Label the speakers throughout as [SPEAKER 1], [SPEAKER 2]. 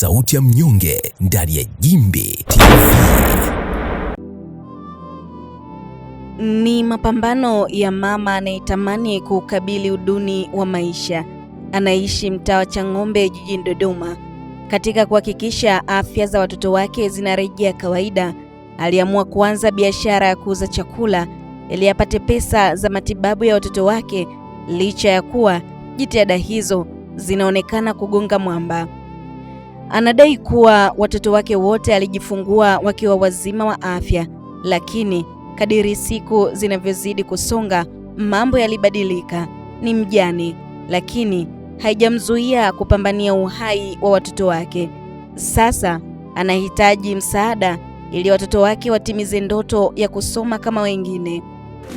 [SPEAKER 1] Sauti ya mnyonge ndani ya Jimbi TV.
[SPEAKER 2] Ni mapambano ya mama anayetamani kukabili uduni wa maisha. Anaishi mtaa wa Chang'ombe jijini Dodoma. Katika kuhakikisha afya za watoto wake zinarejea kawaida, aliamua kuanza biashara ya kuuza chakula ili apate pesa za matibabu ya watoto wake, licha ya kuwa jitihada hizo zinaonekana kugonga mwamba. Anadai kuwa watoto wake wote alijifungua wakiwa wazima wa afya, lakini kadiri siku zinavyozidi kusonga, mambo yalibadilika. Ni mjane, lakini haijamzuia kupambania uhai wa watoto wake. Sasa anahitaji msaada ili watoto wake watimize ndoto ya kusoma kama wengine.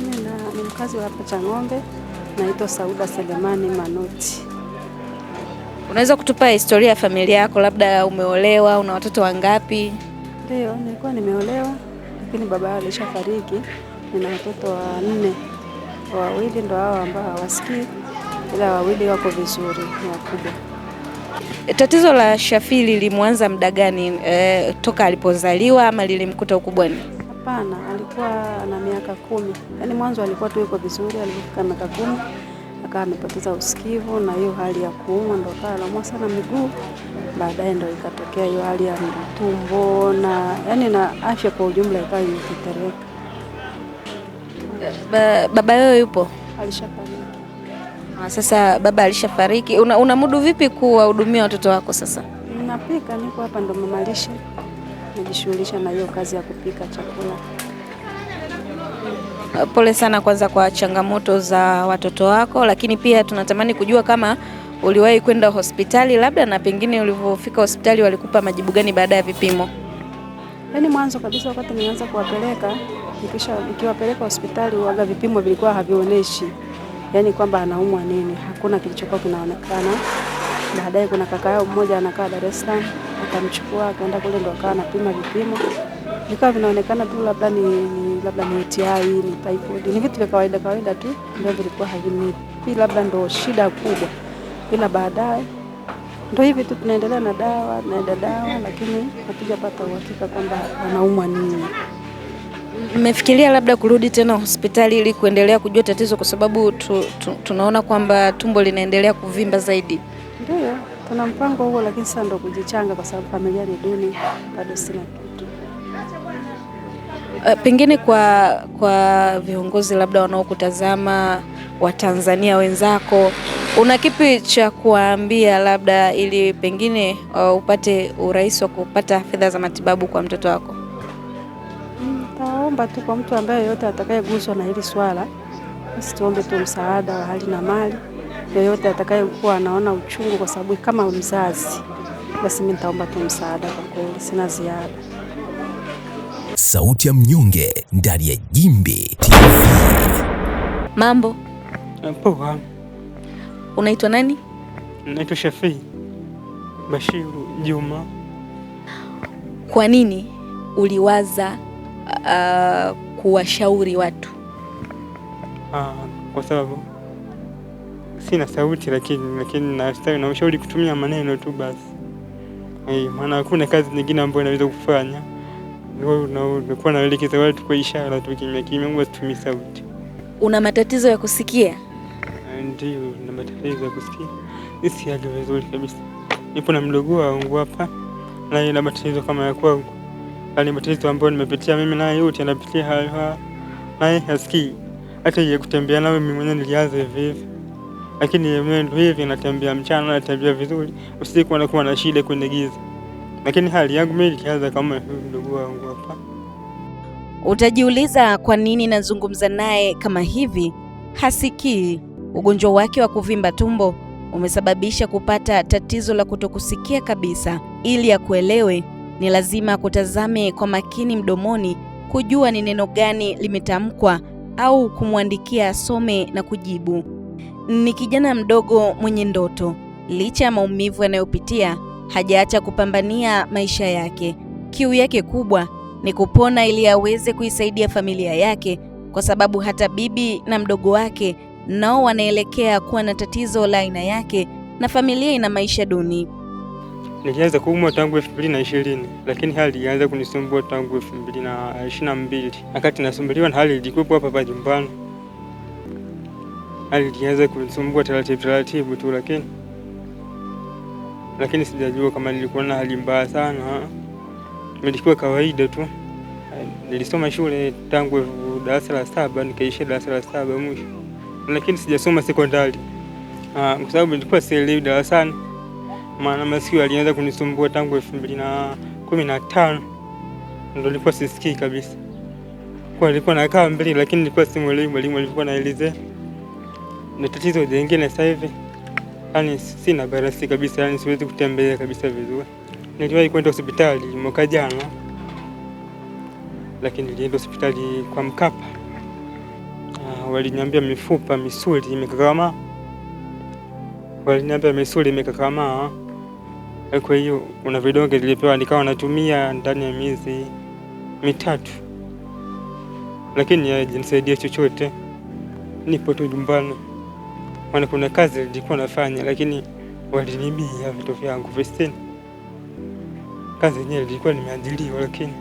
[SPEAKER 3] Mimi ni mkazi wa hapa Chang'ombe, naitwa Sauda Selemani Manoti.
[SPEAKER 2] Unaweza kutupa historia ya familia yako, labda umeolewa, una watoto wangapi?
[SPEAKER 3] Ndio, nilikuwa nimeolewa, lakini baba yao alishafariki. Nina watoto wanne. Wawili ndio hao ambao hawasikii, ila wawili wako vizuri, ni wakubwa.
[SPEAKER 2] Tatizo la Shafii lilimwanza muda gani? Toka alipozaliwa ama lilimkuta ukubwani?
[SPEAKER 3] Hapana, alikuwa na miaka 10. Yaani mwanzo alikuwa tu yuko vizuri, alipofika miaka 10 akawa amepoteza usikivu, na hiyo hali ya kuumwa ndio akawa anaumwa sana miguu. Baadaye ndio ikatokea hiyo hali ya tumbo na na afya kwa ujumla ikawa imetetereka.
[SPEAKER 2] Baba yao yupo?
[SPEAKER 3] Alishafariki.
[SPEAKER 2] Sasa baba alishafariki, unamudu vipi kuwahudumia watoto wako sasa?
[SPEAKER 3] Napika, niko hapa ndo mama lishe. Najishughulisha na hiyo kazi ya kupika chakula.
[SPEAKER 2] Pole sana kwanza kwa changamoto za watoto wako, lakini pia tunatamani kujua kama uliwahi kwenda hospitali labda, na pengine ulivyofika hospitali walikupa majibu gani baada ya vipimo?
[SPEAKER 3] Mwanzo kabisa wakati nilianza kuwapeleka, nikiwapeleka hospitali waga vipimo vilikuwa havionyeshi kwamba anaumwa nini, hakuna kilichokuwa kinaonekana. Baadaye kuna kaka yao mmoja anakaa Dar es Salaam, akamchukua akaenda kule ndo akawa anapima vipimo. Vikawa vinaonekana tu labda ni UTI, ni typhoid. Ni vitu vya kawaida tu, ndio vilikuwa havinipi labda ndo shida kubwa. Ila baadaye ndio hivi tu tunaendelea na dawa, lakini hatujapata uhakika kwamba anaumwa nini.
[SPEAKER 2] Mmefikiria labda kurudi tena hospitali ili kuendelea kujua tatizo, kwa sababu tunaona kwamba tumbo linaendelea kuvimba zaidi?
[SPEAKER 3] Ndio, tuna mpango huo, lakini sasa ndo kujichanga kwa sababu familia ni duni, bado sina kitu.
[SPEAKER 2] Pengine kwa viongozi labda wanaokutazama, wa Tanzania wenzako, una kipi cha kuambia labda ili pengine upate urahisi wa kupata fedha za matibabu kwa mtoto wako?
[SPEAKER 3] Taomba tu kwa mtu ambaye yote atakayeguswa na hili swala, basi tuombe tu msaada wa hali na mali. Yoyote atakayekuwa anaona uchungu, kwa sababu kama mzazi, basi mimi nitaomba tu msaada, kwa kweli sina ziada.
[SPEAKER 1] Sauti ya mnyonge ndani ya Jimbi TV.
[SPEAKER 2] Mambo?
[SPEAKER 4] Poa.
[SPEAKER 2] Unaitwa nani?
[SPEAKER 4] Naitwa Shafii Bashiru Juma.
[SPEAKER 2] Kwa nini uliwaza kuwashauri watu?
[SPEAKER 4] Kwa sababu sina sauti, lakini na ushauri kutumia maneno tu basi. Maana hakuna kazi nyingine ambayo naweza kufanya. Unakuwa naelekeza watu kwa ishara tu, kimya, Mungu asitumie sauti.
[SPEAKER 2] Una matatizo ya kusikia?
[SPEAKER 4] Ndio, na matatizo ya kusikia. Sisi hali vizuri kabisa. Nipo na mdogo wangu hapa, na yeye ana matatizo kama ya kwangu. Hali matatizo ambayo nimepitia mimi naye yote anapitia hayo. Naye hasikii. Hata yeye kutembea nawe mimi mwenyewe nilianza hivi. Lakini yeye ndio hivi anatembea mchana, anatembea vizuri. Usiku anakuwa na shida kwenye giza. Lakini hali yangu mimi ilianza kama mdogo wangu hapa.
[SPEAKER 2] Utajiuliza kwa nini nazungumza naye kama hivi? Hasikii. Ugonjwa wake wa kuvimba tumbo umesababisha kupata tatizo la kutokusikia kabisa. Ili akuelewe, ni lazima kutazame kwa makini mdomoni kujua ni neno gani limetamkwa, au kumwandikia asome na kujibu. Ni kijana mdogo mwenye ndoto. Licha ya maumivu anayopitia, hajaacha kupambania maisha yake. Kiu yake kubwa ni kupona ili aweze kuisaidia familia yake, kwa sababu hata bibi na mdogo wake nao wanaelekea kuwa na tatizo la aina yake, na familia ina maisha duni.
[SPEAKER 4] Nilianza kuumwa tangu 2020, lakini hali ilianza kunisumbua tangu 2022. Wakati nasumbuliwa na hali ilikuwa hapa nyumbani. Hali ilianza kunisumbua taratibu tu, lakini sijajua kama nilikuwa na hali mbaya sana. Nilikuwa kawaida tu. Nilisoma shule tangu darasa la 7 nikaishia darasa la 7 mwisho. Lakini sijasoma sekondari. Kwa sababu nilikuwa sielewi darasani. Maana masikio alianza kunisumbua tangu 2015. Ndio nilikuwa sisikii kabisa. Kwa nilikuwa nakaa mbele lakini nilikuwa simuelewi mwalimu alikuwa anaelezea. Ni tatizo jingine sasa hivi. Yaani sina barasi kabisa, yaani siwezi kutembea kabisa vizuri. Niliwahi kwenda hospitali mwaka jana. Lakini nilienda hospitali kwa Mkapa. Waliniambia mifupa, misuli imekakamaa. Kwa hiyo kuna vidonge nilipewa nikawa natumia ndani ya miezi 3. Lakini haijanisaidia chochote. Nipo tu nyumbani. Maana kuna kazi nilikuwa nafanya lakini walinibia vitu vyangu vistini. Kazi yenyewe nilikuwa nimeajiriwa lakini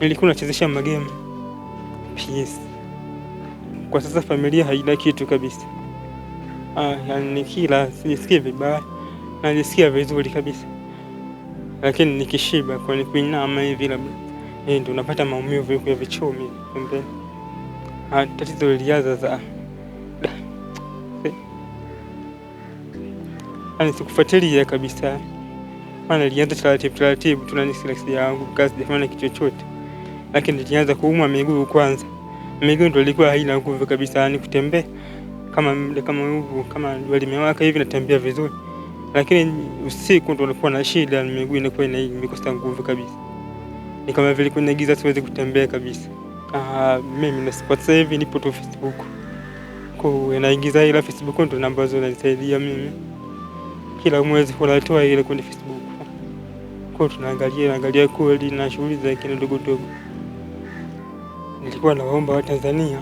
[SPEAKER 4] nilikuwa nachezesha magame PS. Kwa sasa familia haina kitu kabisa. Yaani nikila sijisikii vibaya, najisikia vizuri kabisa. Lakini nikishiba kwa kuinama hivi labda ndio napata maumivu ya vichomi pembeni. Tatizo lilianza za yaani sikufuatilia kabisa. Maana nilianza taratibu tunanisikia yangu kazi sijafanya kitu chochote. Lakini nilianza kuumwa miguu kwanza. Miguu ndio ilikuwa haina nguvu kabisa, yaani kutembea kama jua limewaka hivi natembea vizuri. Lakini usiku ndio nilikuwa na shida, miguu inakuwa imekosa nguvu kabisa. Ni kama vile kuna giza, siwezi kutembea kabisa. Mimi kwa sasa hivi nipo tu Facebook. Naingiza ile Facebook ndio namba ambazo zinanisaidia mimi. Kila mwezi natoa ile kwenye Facebook. Tunaangalia kweli na shughuli za kina ndogo. Nilikuwa naomba Watanzania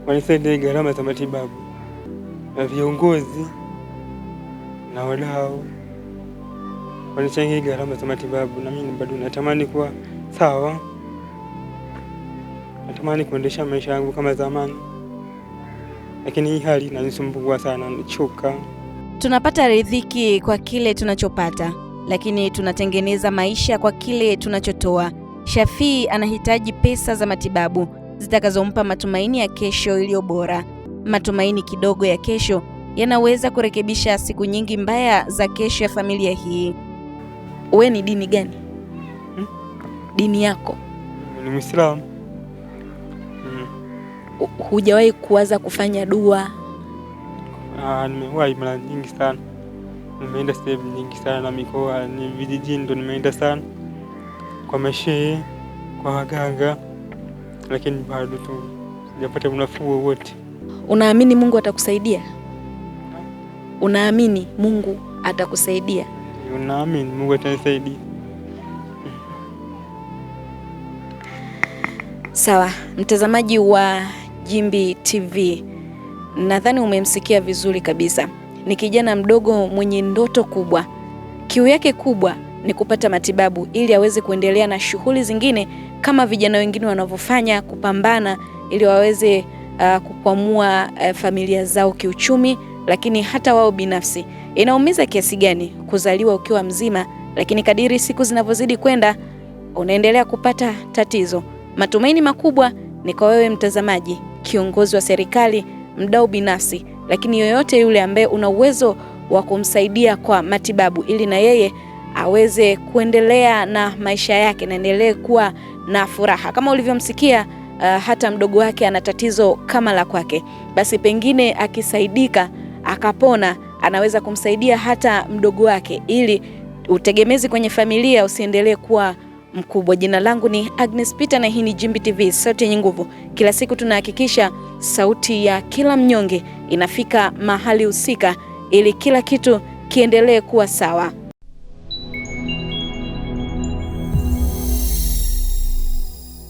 [SPEAKER 4] wanisaidie gharama za matibabu. Na viongozi na wadau wanichangie gharama za matibabu, na mimi bado natamani kuwa sawa. Natamani kuendesha maisha yangu kama zamani. Lakini hii hali inanisumbua sana, nichoka.
[SPEAKER 2] Tunapata riziki kwa kile tunachopata, lakini tunatengeneza maisha kwa kile tunachotoa. Shafii anahitaji pesa za matibabu zitakazompa matumaini ya kesho iliyo bora. Matumaini kidogo ya kesho yanaweza kurekebisha siku nyingi mbaya za kesho ya familia hii. Wewe ni dini gani? Dini yako?
[SPEAKER 4] Ni Muislamu.
[SPEAKER 2] Hujawahi kuwaza kufanya dua?
[SPEAKER 4] Nimewahi mara nyingi sana. Nimeenda sehemu nyingi sana na mikoa, ni vijijini ndo nimeenda sana. Kwa mashehe, kwa waganga, lakini bado tu sijapata unafuu wowote.
[SPEAKER 2] Unaamini Mungu atakusaidia? Unaamini Mungu atakusaidia?
[SPEAKER 4] Unaamini Mungu atanisaidia?
[SPEAKER 2] Sawa, mtazamaji wa Jimbi TV, nadhani umemsikia vizuri kabisa. Ni kijana mdogo mwenye ndoto kubwa. Kiu yake kubwa ni kupata matibabu ili aweze kuendelea na shughuli zingine kama vijana wengine wanavyofanya, kupambana ili waweze kukwamua familia zao kiuchumi, lakini hata wao binafsi. Inaumiza kiasi gani kuzaliwa ukiwa mzima, lakini kadiri siku zinavyozidi kwenda unaendelea kupata tatizo. Matumaini makubwa ni kwa wewe mtazamaji, kiongozi wa serikali, mdau binafsi, lakini yoyote yule ambaye una uwezo wa kumsaidia kwa matibabu ili na yeye aweze kuendelea na maisha yake na endelee kuwa na furaha. Kama ulivyomsikia, hata mdogo wake ana tatizo kama la kwake. Basi pengine akisaidika akapona, anaweza kumsaidia hata mdogo wake ili utegemezi kwenye familia usiendelee kuwa mkubwa. Jina langu ni Agnes Peter na hii ni Jimbi TV, sauti yenye nguvu. Kila siku tunahakikisha sauti ya kila mnyonge inafika mahali husika ili kila kitu kiendelee kuwa sawa.